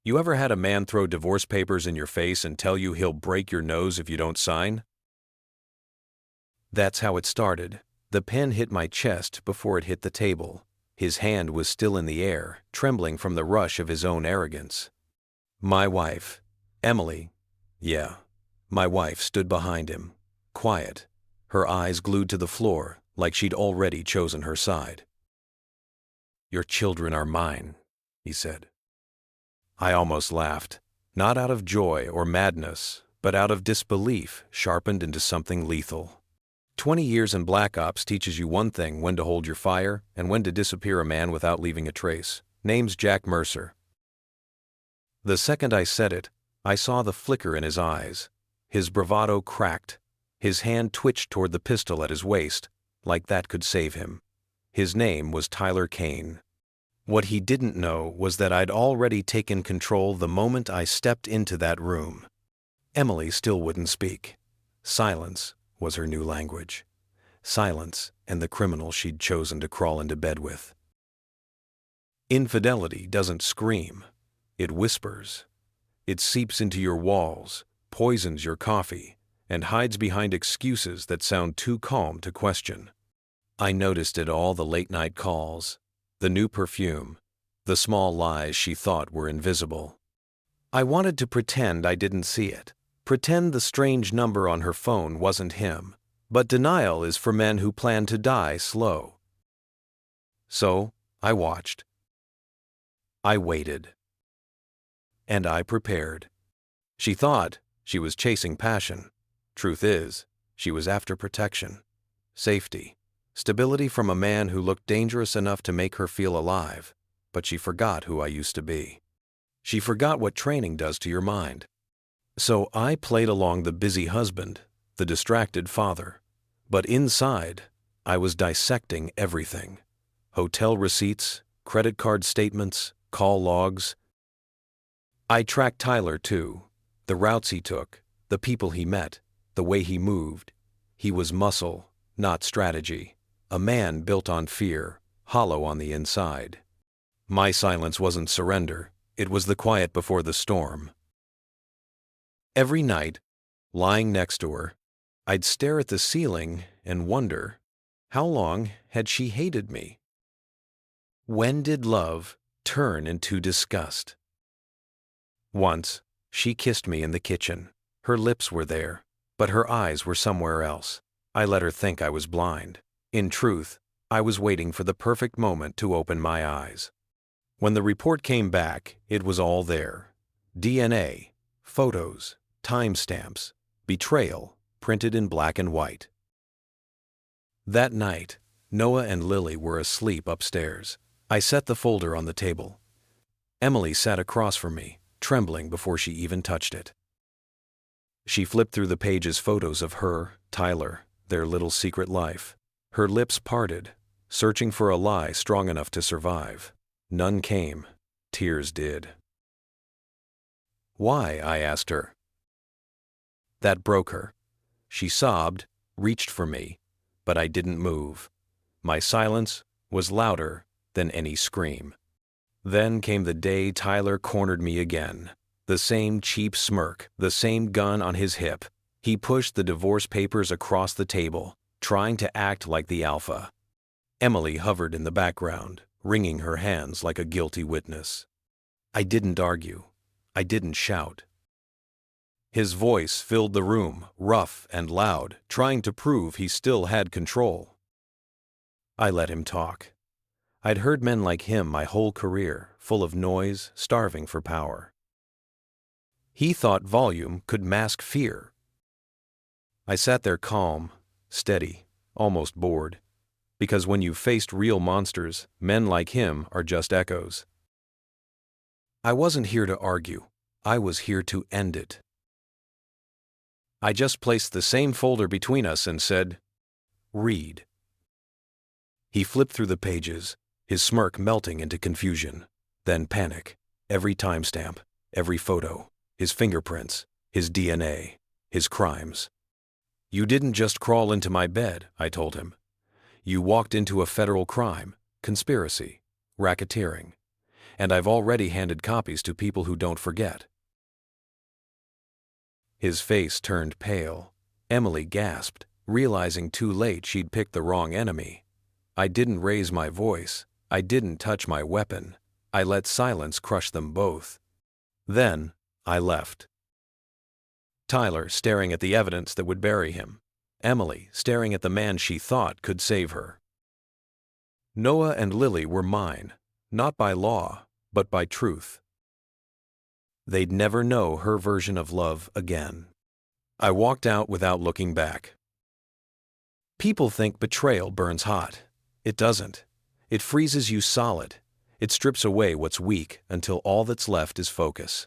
You ever had a man throw divorce papers in your face and tell you he'll break your nose if you don't sign? That's how it started. The pen hit my chest before it hit the table. His hand was still in the air, trembling from the rush of his own arrogance. My wife, Emily, my wife stood behind him, quiet, her eyes glued to the floor like she'd already chosen her side. "Your children are mine," he said. I almost laughed, not out of joy or madness, but out of disbelief sharpened into something lethal. 20 years in Black Ops teaches you one thing: when to hold your fire and when to disappear a man without leaving a trace. Name's Jack Mercer. The second I said it, I saw the flicker in his eyes. His bravado cracked. His hand twitched toward the pistol at his waist, like that could save him. His name was Tyler Kane. What he didn't know was that I'd already taken control the moment I stepped into that room. Emily still wouldn't speak. Silence was her new language. Silence and the criminal she'd chosen to crawl into bed with. Infidelity doesn't scream. It whispers. It seeps into your walls, poisons your coffee, and hides behind excuses that sound too calm to question. I noticed it all: the late-night calls, the new perfume, the small lies she thought were invisible. I wanted to pretend I didn't see it, pretend the strange number on her phone wasn't him, but denial is for men who plan to die slow. So, I watched. I waited. And I prepared. She thought she was chasing passion. Truth is, she was after protection, safety, stability from a man who looked dangerous enough to make her feel alive. But she forgot who I used to be. She forgot what training does to your mind. So I played along the busy husband, the distracted father. But inside, I was dissecting everything. Hotel receipts, credit card statements, call logs. I tracked Tyler too. The routes he took, the people he met, the way he moved. He was muscle, not strategy. A man built on fear, hollow on the inside. My silence wasn't surrender. It was the quiet before the storm. Every night, lying next to her, I'd stare at the ceiling and wonder, how long had she hated me? When did love turn into disgust? Once, she kissed me in the kitchen. Her lips were there, but her eyes were somewhere else. I let her think I was blind. In truth, I was waiting for the perfect moment to open my eyes. When the report came back, it was all there. DNA, photos, timestamps, betrayal, printed in black and white. That night, Noah and Lily were asleep upstairs. I set the folder on the table. Emily sat across from me, trembling before she even touched it. She flipped through the pages: photos of her, Tyler, their little secret life. Her lips parted, searching for a lie strong enough to survive. None came. Tears did. "Why?" I asked her. That broke her. She sobbed, reached for me, but I didn't move. My silence was louder than any scream. Then came the day Tyler cornered me again. The same cheap smirk, the same gun on his hip. He pushed the divorce papers across the table, trying to act like the alpha. Emily hovered in the background, wringing her hands like a guilty witness. I didn't argue. I didn't shout. His voice filled the room, rough and loud, trying to prove he still had control. I let him talk. I'd heard men like him my whole career, full of noise, starving for power. He thought volume could mask fear. I sat there calm, steady, almost bored. Because when you've faced real monsters, men like him are just echoes. I wasn't here to argue. I was here to end it. I just placed the same folder between us and said, "Read." He flipped through the pages, his smirk melting into confusion, then panic. Every timestamp, every photo, his fingerprints, his DNA, his crimes. "You didn't just crawl into my bed," I told him. "You walked into a federal crime, conspiracy, racketeering. And I've already handed copies to people who don't forget." His face turned pale. Emily gasped, realizing too late she'd picked the wrong enemy. I didn't raise my voice. I didn't touch my weapon. I let silence crush them both. Then, I left. Tyler staring at the evidence that would bury him. Emily staring at the man she thought could save her. Noah and Lily were mine, not by law, but by truth. They'd never know her version of love again. I walked out without looking back. People think betrayal burns hot. It doesn't. It freezes you solid. It strips away what's weak until all that's left is focus.